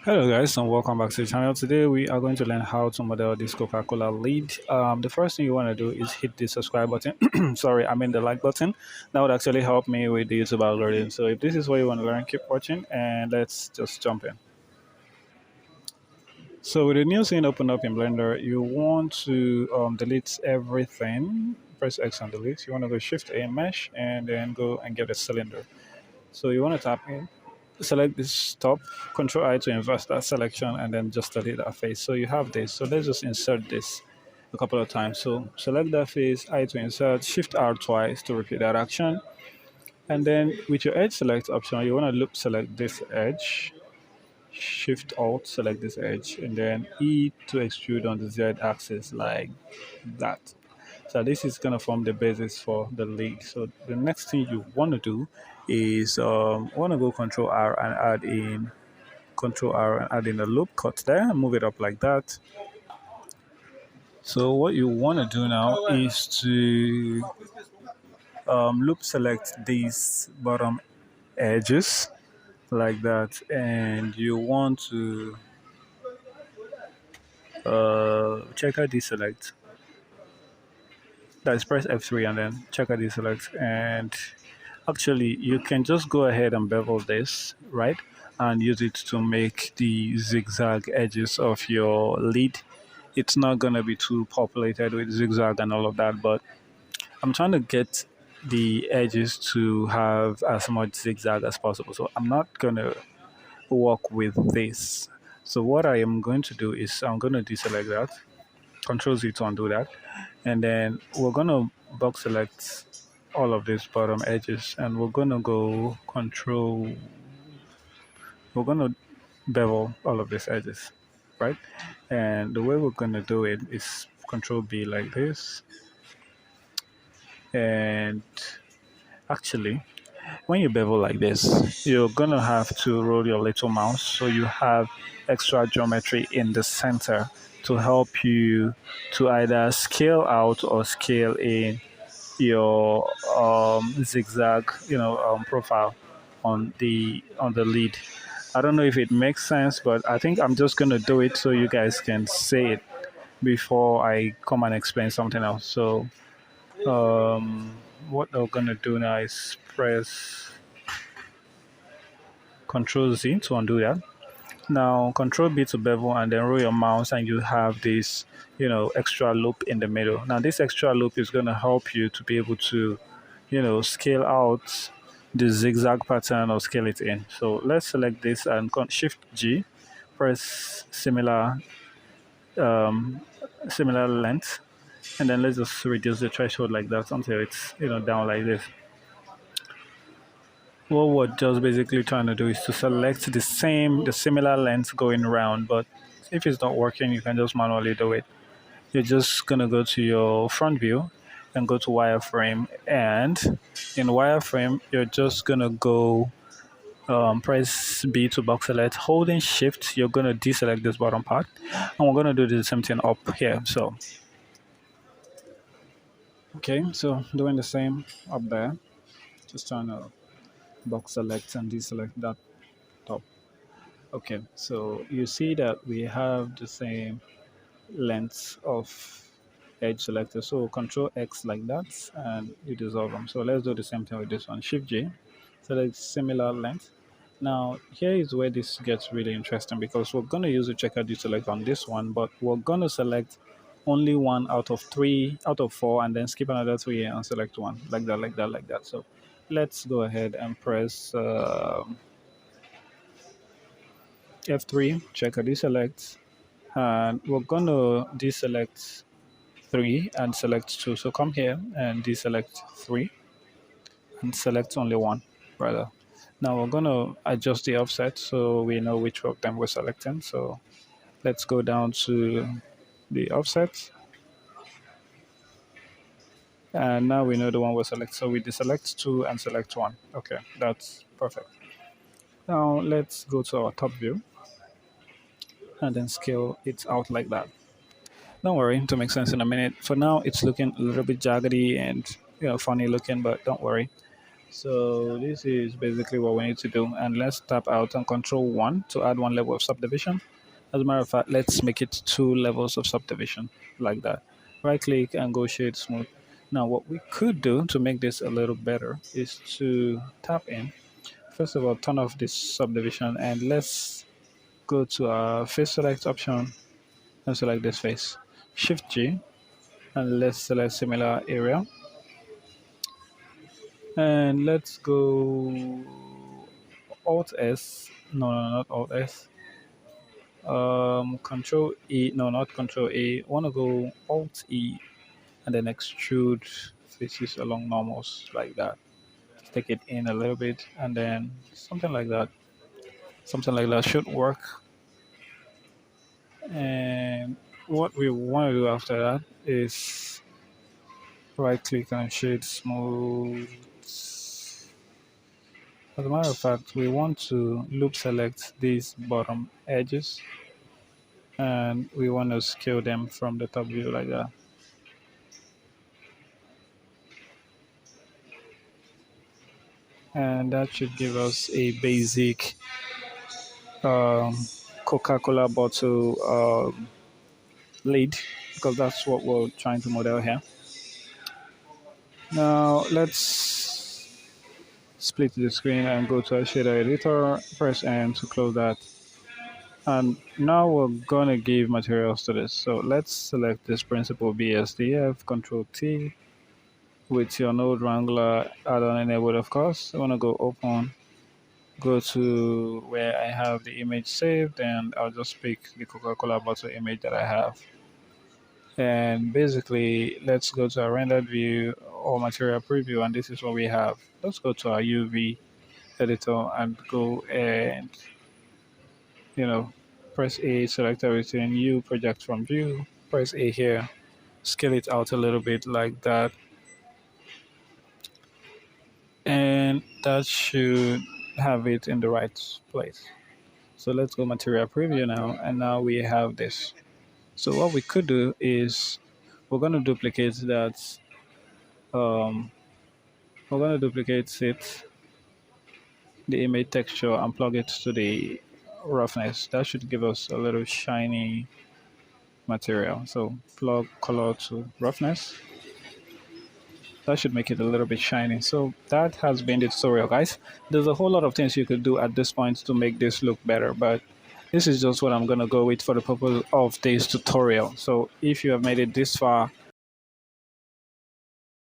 Hello guys and welcome back to the channel. Today we are going to learn how to model this Coca-Cola lead. The first thing you want to do is hit the subscribe button. Sorry, I mean the like button. That would actually help me with the YouTube algorithm. So if this is what you want to learn, keep watching and let's just jump in. So with the new scene open up in Blender, you want to delete everything. Press X and delete. You want to go Shift A mesh and then go and get a cylinder. So you want to tap in, select this top, Control I to invert that selection, and then just delete that face. So you have this. So let's just insert this a couple of times. So select that face, I to insert, Shift R twice to repeat that action. And then with your edge select option, you want to loop select this edge, Shift Alt, select this edge, and then E to extrude on the Z axis like that. So this is going to form the basis for the lead. So the next thing you want to do is want to go Control R and add in a loop cut there, move it up like that. So what you want to do now is to loop select these bottom edges like that, and you want to check out deselect. That is press F3 and then check out deselect, and actually you can just go ahead and bevel this, right, and use it to make the zigzag edges of your lead. It's not going to be too populated with zigzag and all of that, but I'm trying to get the edges to have as much zigzag as possible. So I'm not going to work with this. So what I am going to do is I'm going to deselect that, Control Z to undo that, and then we're going to box select all of these bottom edges, and we're going to go we're going to bevel all of these edges, right? And the way we're going to do it is Control B like this. And actually, when you bevel like this, you're going to have to roll your little mouse so you have extra geometry in the center to help you to either scale out or scale in your zigzag, profile on the lead. I don't know if it makes sense, but I think I'm just gonna do it so you guys can say it before I come and explain something else. So what we're gonna do now is press Control Z to undo that. Now Control B to bevel and then roll your mouse and you have this, extra loop in the middle. Now this extra loop is going to help you to be able to, scale out the zigzag pattern or scale it in. So let's select this and Shift G, press similar length, and then let's just reduce the threshold like that until it's, down like this. What we're just basically trying to do is to select the similar length going around, but if it's not working, you can just manually do it. You're just gonna go to your front view and go to wireframe, and in wireframe, you're just gonna go press B to box select, holding shift, you're gonna deselect this bottom part, and we're gonna do the same thing up here. So, okay, so doing the same up there, just trying to box select and deselect that top. Okay, so you see that we have the same length of edge selector. So Control X like that, and you dissolve them. So let's do the same thing with this one. Shift J, select similar length. Now here is where this gets really interesting because we're going to use the checker deselect on this one, but we're going to select only one out of four, and then skip another three and select one like that, like that, like that. So let's go ahead and press F3, checker deselect, and we're going to deselect 3 and select 2. So come here and deselect 3 and select only 1, rather. Now we're going to adjust the offset so we know which of them we're selecting. So let's go down to the offset. And now we know the one we're selecting. So we deselect 2 and select 1. Okay, that's perfect. Now let's go to our top view and then scale it out like that. Don't worry, to make sense in a minute. For now, it's looking a little bit jaggedy and funny looking, but don't worry. So this is basically what we need to do. And let's tap out and control one to add one level of subdivision. As a matter of fact, let's make it two levels of subdivision like that. Right click and go shade smooth. Now what we could do to make this a little better is to tap in. First of all, turn off this subdivision and let's go to our face select option and select this face. Shift G and let's select similar area. And let's go Alt S. No, no, not Alt S. Control E. No, not Control A. Want to go Alt E and then extrude faces along normals like that. Just take it in a little bit and then something like that. Something like that should work. And what we want to do after that is right click and shade smooth. As a matter of fact, we want to loop select these bottom edges and we want to scale them from the top view like that. And that should give us a basic um, Coca-Cola bottle lid because that's what we're trying to model here. Now let's split the screen and go to our shader editor, press N to close that. And now we're gonna give materials to this. So let's select this principal BSDF, Control T with your node wrangler add-on enabled, of course. I wanna go open, go to where I have the image saved, and I'll just pick the Coca-Cola bottle image that I have. And basically, let's go to our rendered view or material preview, and this is what we have. Let's go to our UV editor and go and you know, press A, select everything, U project from view, press A here, scale it out a little bit like that. And that should have it in the right place. So let's go material preview now, and now we have this. So what we could do is we're going to duplicate that. Um, we're going to duplicate it, the image texture, and plug it to the roughness. That should give us a little shiny material. So plug color to roughness. That should make it a little bit shiny. So that has been the tutorial, guys. There's a whole lot of things you could do at this point to make this look better, but this is just what I'm going to go with for the purpose of this tutorial. So if you have made it this far,